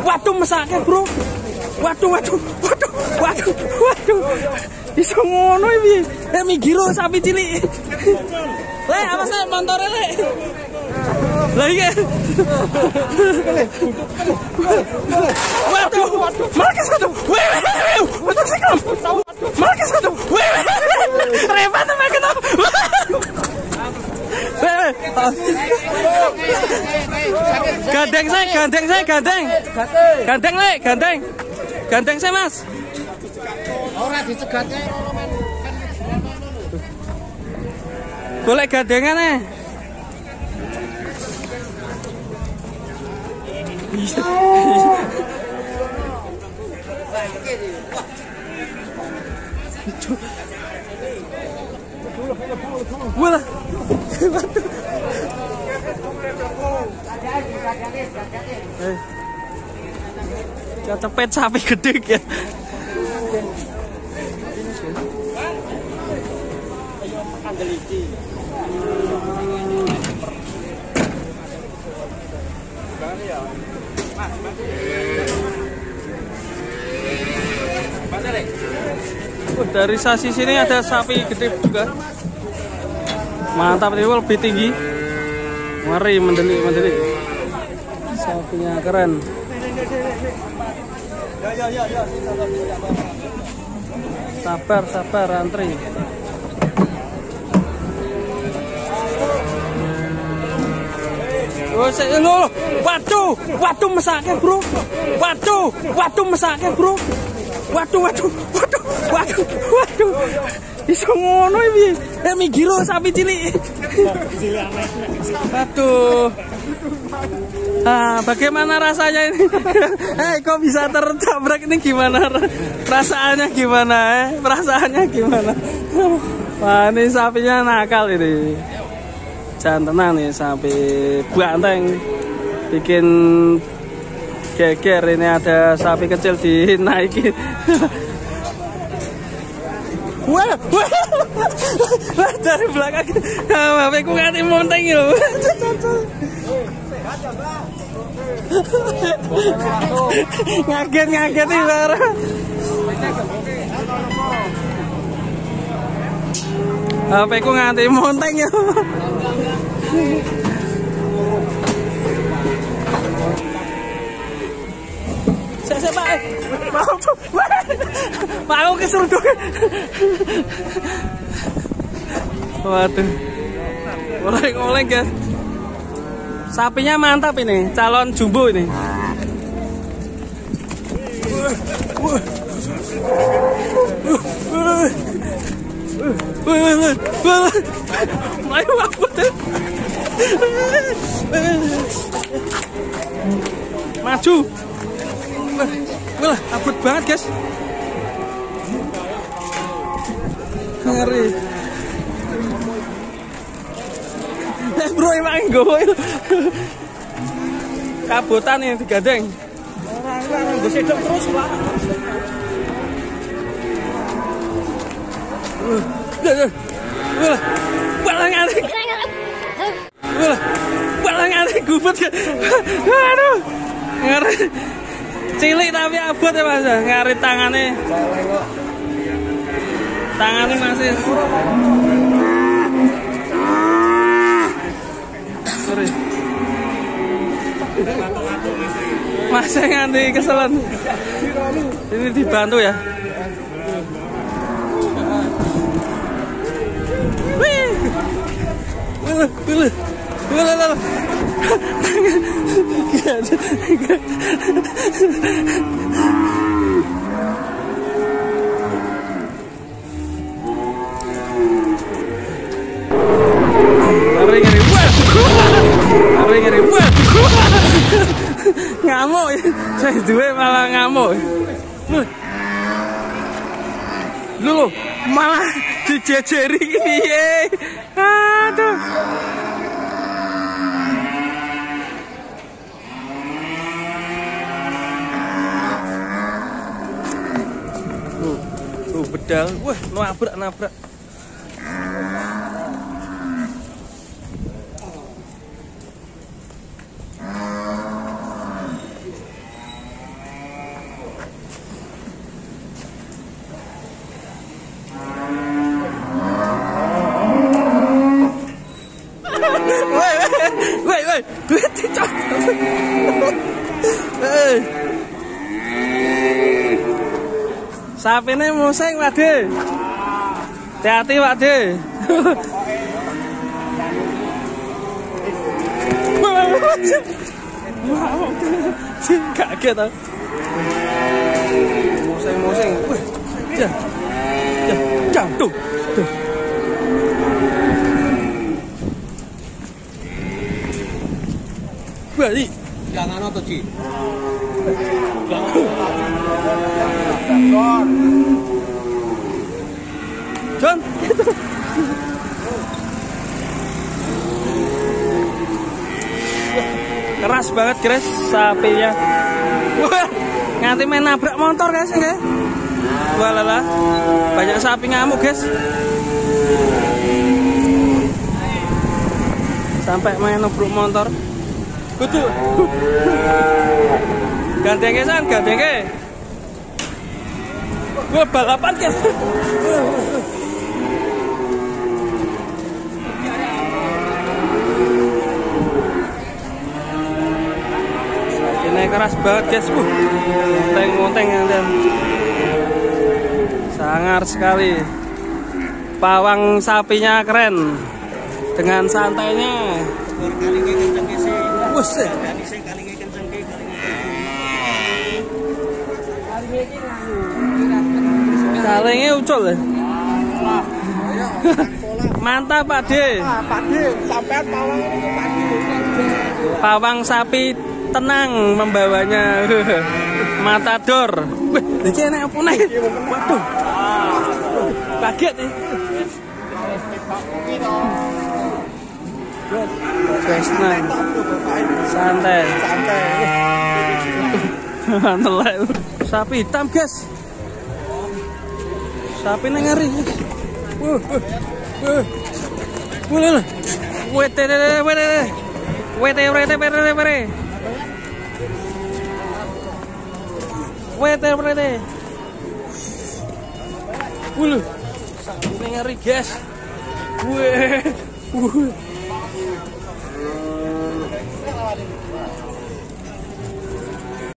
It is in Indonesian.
Waduh mesake, Bro. Waduh. Iso ngono iki. Minggiro sapi cilik. Le, apa sih montore, Le? Lah iya. Waduh. Markes satu. Waduh sekam. Markes satu. Rebat sama kena. Gandeng saya. Gandeng, Le, gandeng. Gandeng saya, Mas. Ora dicegatnya men. Boleh gandengan nih. Wah. Kecepet sapi gede ya. Dari sisi sini ada sapi gede juga. Mantap, ini lebih tinggi. Mari mendelik. Sapinya keren. Sabar antri. Waduh mesake, Bro. Waduh mesake, Bro. Waduh. Iso ngono iki. Minggiro sapi cilik. Waduh. Bagaimana rasanya ini? Kok bisa tertabrak ini gimana? Perasaannya gimana? Perasaannya gimana? Wah, ini sapinya nakal ini. Jantenan nih sapi banteng. Bikin geger, ini ada sapi kecil dinaikin. Wah, dari belakang HP ku nganti monteng lho. Ngaget nih bareng. HP ku nganti monteng ya. Saya Pak. Pak aku keseruduk. Waduh. Oleng-oleng guys. Sapinya mantap ini, calon jumbo ini. Ayo aku deh. Maju. Wah, abot banget guys. Ngeri. Bro, emang nggowo. Kabotan yang digandeng. Orang nggo sedok terus, Pak. Balangane gubet. Aduh. Ngeri. Cilik tapi abot ya, Mas. Ngarit tangannya. Tangannya masih. Sorry. Masih nganti keselan. Ini dibantu ya. Wih. Ngamuk ya. Saya duwe malah ngamuk. Lho, malah dijejeri piye. Aduh. Bedal. Wah, nabrak. Woi, duit cok. Sapine musing, Pak De. Hati-hati, Pak De. Kaget tau. Musing. Tuh. Balik. Jangan apa Ci? John. Keras banget guys sapinya. Wah, nganti main nabrak motor guys ya. Walalah, banyak sapi ngamuk guys. Sampai main nabrak motor. Betul. Gandeng san, gandeng. Wah, balapan guys. Ini keras banget guys, monteng dan sangar sekali. Pawang sapinya keren dengan santainya. Buset. Kalengnya ucul ya. Mantap Pak De. Pak De, sampean pawang ini Pak De. Pawang sapi tenang membawanya. Matador. Wih, iki enak apa nih? Waduh. Kaget nih. Guys, santai. Santai. Sapi hitam, guys. Sapi ini ngeri. Sapi ini ngeri, guys.